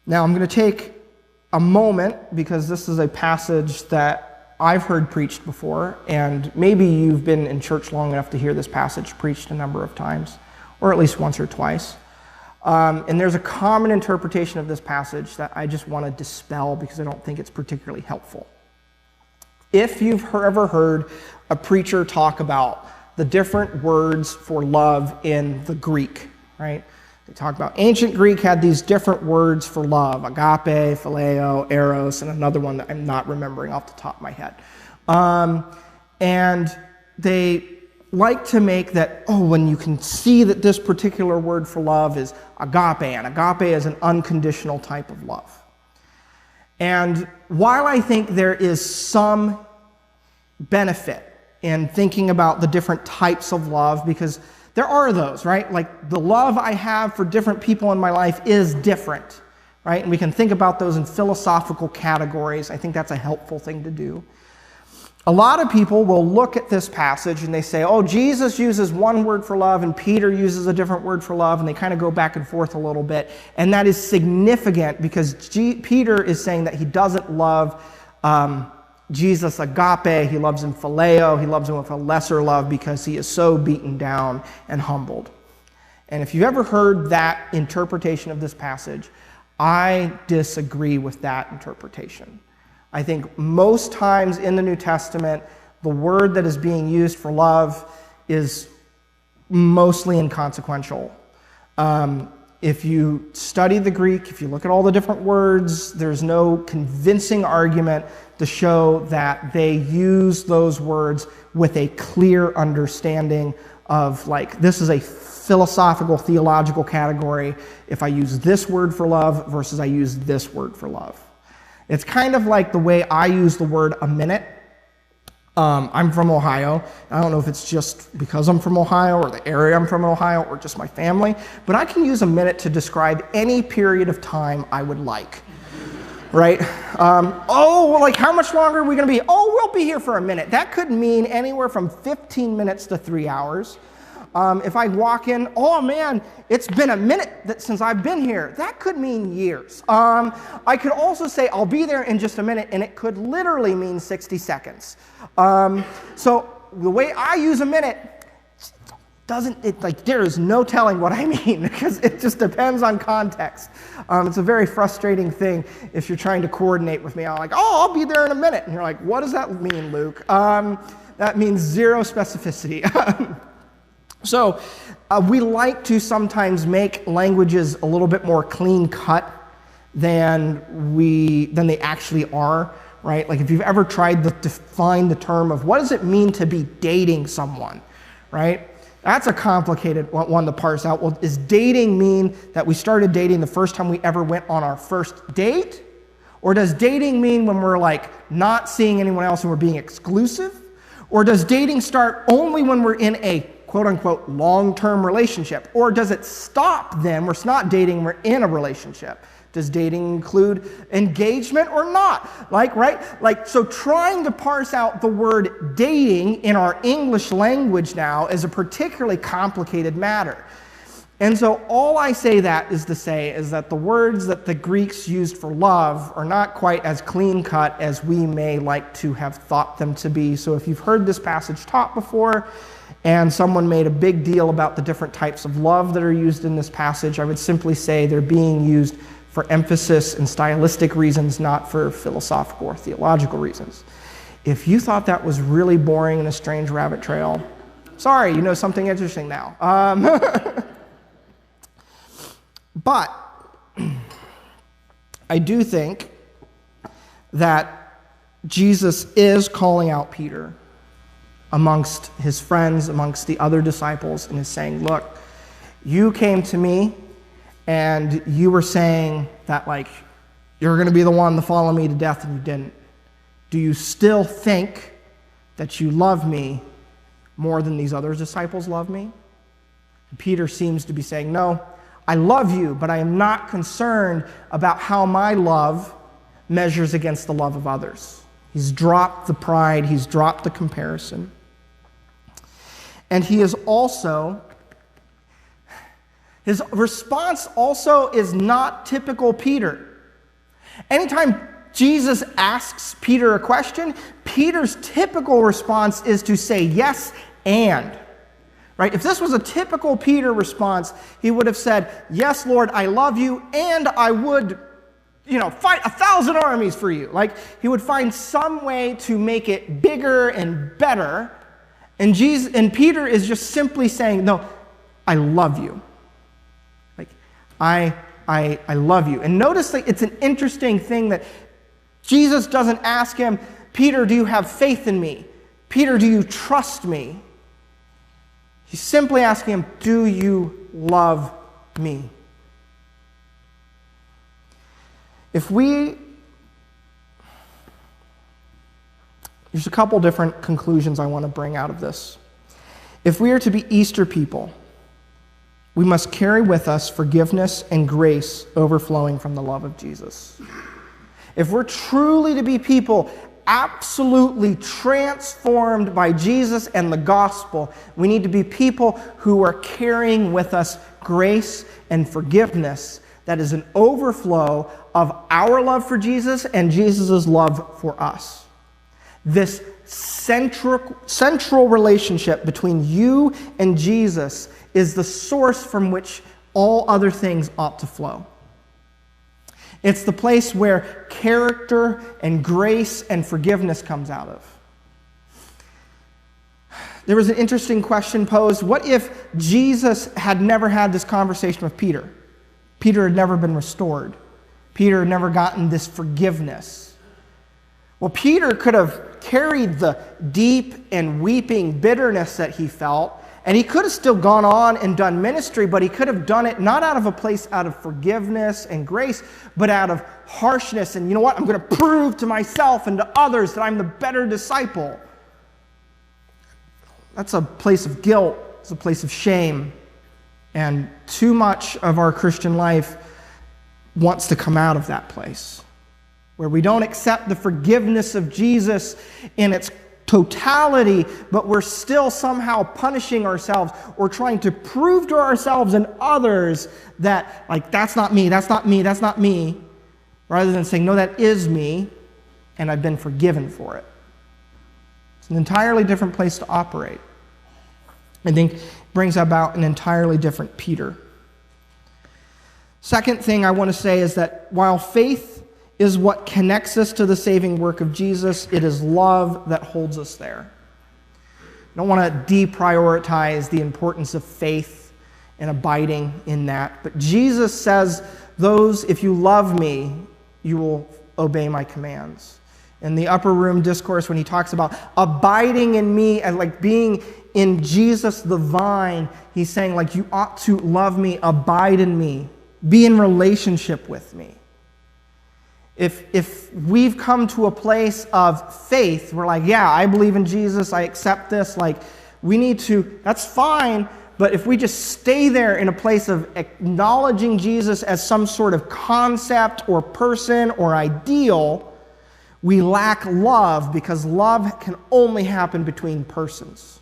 Now, I'm going to take a moment, because this is a passage that I've heard preached before, and maybe you've been in church long enough to hear this passage preached a number of times, or at least once or twice. And there's a common interpretation of this passage that I just want to dispel because I don't think it's particularly helpful. If you've ever heard a preacher talk about the different words for love in the Greek, right? They talk about ancient Greek had these different words for love: agape, phileo, eros, and another one that I'm not remembering off the top of my head. And they like to make that, when you can see that this particular word for love is agape, and agape is an unconditional type of love. And while I think there is some benefit in thinking about the different types of love, because there are those, right? Like the love I have for different people in my life is different, right? And we can think about those in philosophical categories. I think that's a helpful thing to do. A lot of people will look at this passage and they say, Jesus uses one word for love and Peter uses a different word for love, and they kind of go back and forth a little bit. And that is significant because Peter is saying that he doesn't love Jesus agape, he loves him phileo, he loves him with a lesser love because he is so beaten down and humbled. And if you've ever heard that interpretation of this passage, I disagree with that interpretation. I think most times in the New Testament, the word that is being used for love is mostly inconsequential. If you study the Greek, if you look at all the different words, there's no convincing argument to show that they use those words with a clear understanding of, like, this is a philosophical, theological category if I use this word for love versus I use this word for love. It's kind of like the way I use the word a minute. I'm from Ohio. I don't know if it's just because I'm from Ohio or the area I'm from Ohio or just my family, but I can use a minute to describe any period of time I would like, right? Like how much longer are we going to be? We'll be here for a minute. That could mean anywhere from 15 minutes to 3 hours. If I walk in, man, it's been a minute since I've been here. That could mean years. I could also say I'll be there in just a minute, and it could literally mean 60 seconds. So the way I use a minute there is no telling what I mean because it just depends on context. It's a very frustrating thing if you're trying to coordinate with me. I'm like, I'll be there in a minute. And you're like, what does that mean, Luke? That means zero specificity. So we like to sometimes make languages a little bit more clean cut than they actually are, right? Like if you've ever tried to define the term of what does it mean to be dating someone, right? That's a complicated one to parse out. Well, does dating mean that we started dating the first time we ever went on our first date? Or does dating mean when we're like not seeing anyone else and we're being exclusive? Or does dating start only when we're in a quote-unquote long-term relationship? Or does it stop then? We're not dating, we're in a relationship. Does dating include engagement or not? So trying to parse out the word dating in our English language now is a particularly complicated matter. And so all I say that is to say is that the words that the Greeks used for love are not quite as clean-cut as we may like to have thought them to be. So if you've heard this passage taught before, and someone made a big deal about the different types of love that are used in this passage, I would simply say they're being used for emphasis and stylistic reasons, not for philosophical or theological reasons. If you thought that was really boring and a strange rabbit trail, sorry, you know something interesting now. But I do think that Jesus is calling out Peter amongst his friends, amongst the other disciples, and is saying, look, you came to me and you were saying that, like, you're going to be the one to follow me to death, and you didn't. Do you still think that you love me more than these other disciples love me? And Peter seems to be saying, no, I love you, but I am not concerned about how my love measures against the love of others. He's dropped the pride. He's dropped the comparison. And he is also, his response also is not typical Peter. Anytime Jesus asks Peter a question, Peter's typical response is to say yes and. Right? If this was a typical Peter response, he would have said, yes, Lord, I love you, and I would, fight 1,000 armies for you. Like, he would find some way to make it bigger and better. And Peter is just simply saying, no, I love you. Like, I love you. And notice that it's an interesting thing that Jesus doesn't ask him, Peter, do you have faith in me? Peter, do you trust me? He's simply asking him, do you love me? There's a couple different conclusions I want to bring out of this. If we are to be Easter people, we must carry with us forgiveness and grace overflowing from the love of Jesus. If we're truly to be people absolutely transformed by Jesus and the gospel, we need to be people who are carrying with us grace and forgiveness that is an overflow of our love for Jesus and Jesus' love for us. This central relationship between you and Jesus is the source from which all other things ought to flow. It's the place where character and grace and forgiveness comes out of. There was an interesting question posed. What if Jesus had never had this conversation with Peter? Peter had never been restored. Peter had never gotten this forgiveness. Well, Peter could have carried the deep and weeping bitterness that he felt, and he could have still gone on and done ministry, but he could have done it not out of a place out of forgiveness and grace, but out of harshness. And you know what? I'm going to prove to myself and to others that I'm the better disciple. That's a place of guilt. It's a place of shame. And too much of our Christian life wants to come out of that place, where we don't accept the forgiveness of Jesus in its totality, but we're still somehow punishing ourselves or trying to prove to ourselves and others that, like, that's not me, that's not me, that's not me, rather than saying, no, that is me, and I've been forgiven for it. It's an entirely different place to operate. I think brings about an entirely different Peter. Second thing I want to say is that while faith is what connects us to the saving work of Jesus, it is love that holds us there. I don't want to deprioritize the importance of faith and abiding in that, but Jesus says, if you love me, you will obey my commands. In the upper room discourse, when he talks about abiding in me and like being in Jesus the vine, he's saying, like, you ought to love me, abide in me, be in relationship with me. If we've come to a place of faith, we're like, yeah, I believe in Jesus, I accept this, like, we need to, that's fine, but if we just stay there in a place of acknowledging Jesus as some sort of concept or person or ideal, we lack love, because love can only happen between persons.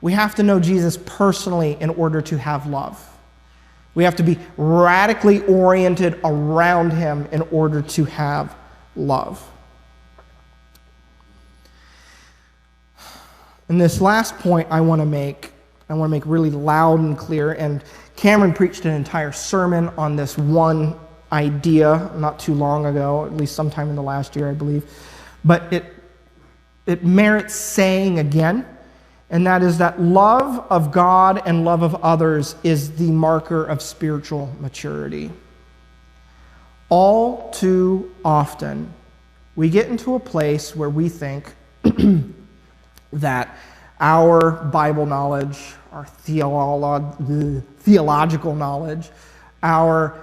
We have to know Jesus personally in order to have love. We have to be radically oriented around him in order to have love. And this last point I want to make really loud and clear, and Cameron preached an entire sermon on this one idea not too long ago, at least sometime in the last year, I believe. But it merits saying again, and that is that love of God and love of others is the marker of spiritual maturity. All too often, we get into a place where we think that our Bible knowledge, our theological knowledge, our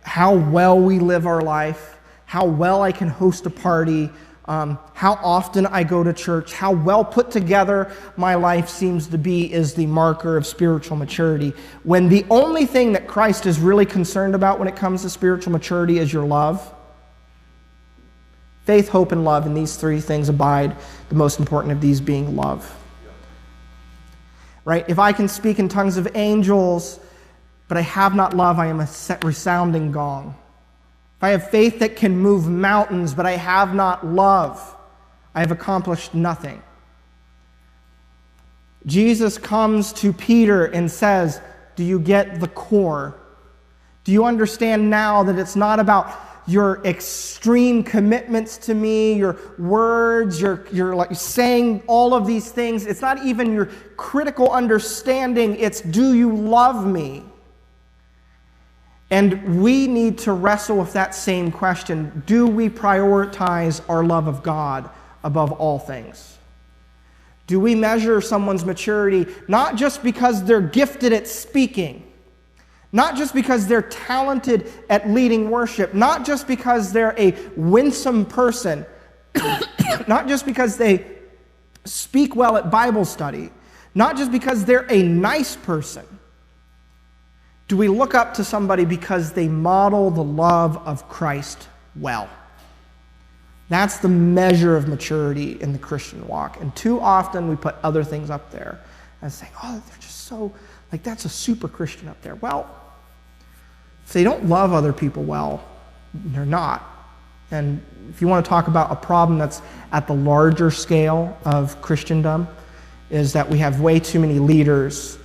how well we live our life, how well I can host a party, how often I go to church, how well put together my life seems to be is the marker of spiritual maturity. When the only thing that Christ is really concerned about when it comes to spiritual maturity is your love. Faith, hope, and love, and these three things abide, the most important of these being love. Right? If I can speak in tongues of angels, but I have not love, I am a resounding gong. If I have faith that can move mountains, but I have not love, I have accomplished nothing. Jesus comes to Peter and says, do you get the core? Do you understand now that it's not about your extreme commitments to me, your words, you're like saying all of these things. It's not even your critical understanding. It's, do you love me? And we need to wrestle with that same question. Do we prioritize our love of God above all things? Do we measure someone's maturity not just because they're gifted at speaking, not just because they're talented at leading worship, not just because they're a winsome person, not just because they speak well at Bible study, not just because they're a nice person. Do we look up to somebody because they model the love of Christ well? That's the measure of maturity in the Christian walk. And too often we put other things up there and saying, oh, they're just so, like that's a super Christian up there. Well, if they don't love other people well, they're not. And if you want to talk about a problem that's at the larger scale of Christendom, is that we have way too many leaders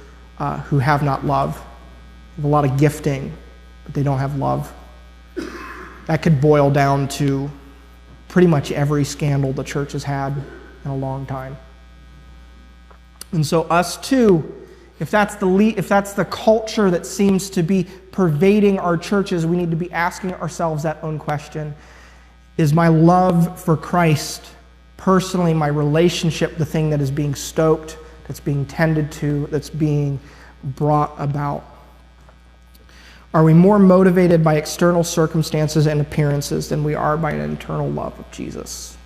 who have not love. They have a lot of gifting, but they don't have love. That could boil down to pretty much every scandal the church has had in a long time. And so us too, if that's the culture that seems to be pervading our churches, we need to be asking ourselves that own question. Is my love for Christ, personally, my relationship, the thing that is being stoked, that's being tended to, that's being brought about? Are we more motivated by external circumstances and appearances than we are by an internal love of Jesus?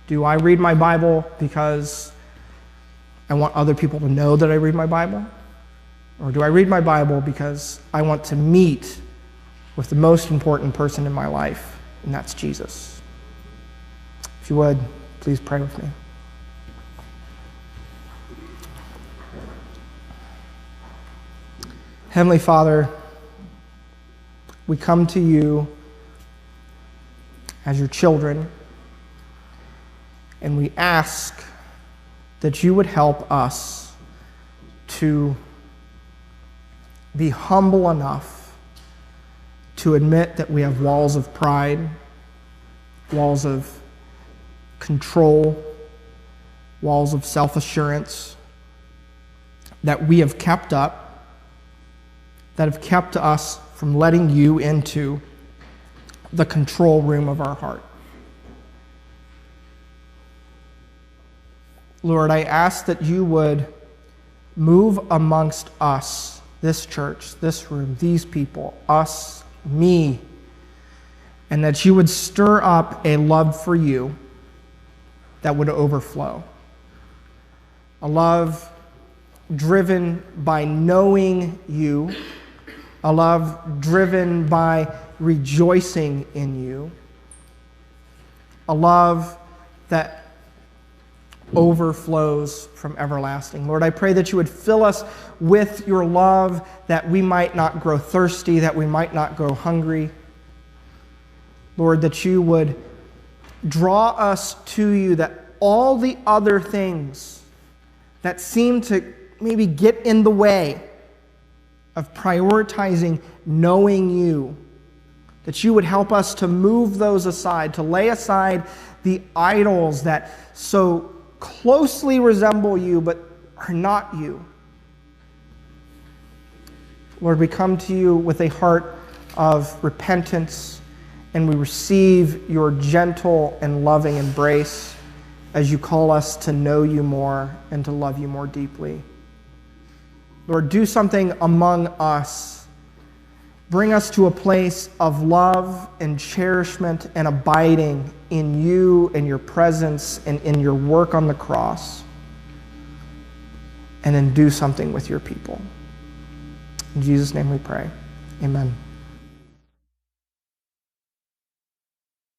Do I read my Bible because I want other people to know that I read my Bible? Or do I read my Bible because I want to meet with the most important person in my life, and that's Jesus? If you would, please pray with me. Heavenly Father, we come to you as your children, and we ask that you would help us to be humble enough to admit that we have walls of pride, walls of control, walls of self-assurance that we have kept up, that have kept us from letting you into the control room of our heart. Lord, I ask that you would move amongst us, this church, this room, these people, us, me, and that you would stir up a love for you that would overflow. A love driven by knowing you, a love driven by rejoicing in you, a love that overflows from everlasting. Lord, I pray that you would fill us with your love, that we might not grow thirsty, that we might not grow hungry. Lord, that you would draw us to you, that all the other things that seem to maybe get in the way of prioritizing knowing you, that you would help us to move those aside, to lay aside the idols that so closely resemble you but are not you. Lord, we come to you with a heart of repentance, and we receive your gentle and loving embrace as you call us to know you more and to love you more deeply. Lord, do something among us. Bring us to a place of love and cherishment and abiding in you and your presence and in your work on the cross. And then do something with your people. In Jesus' name we pray. Amen.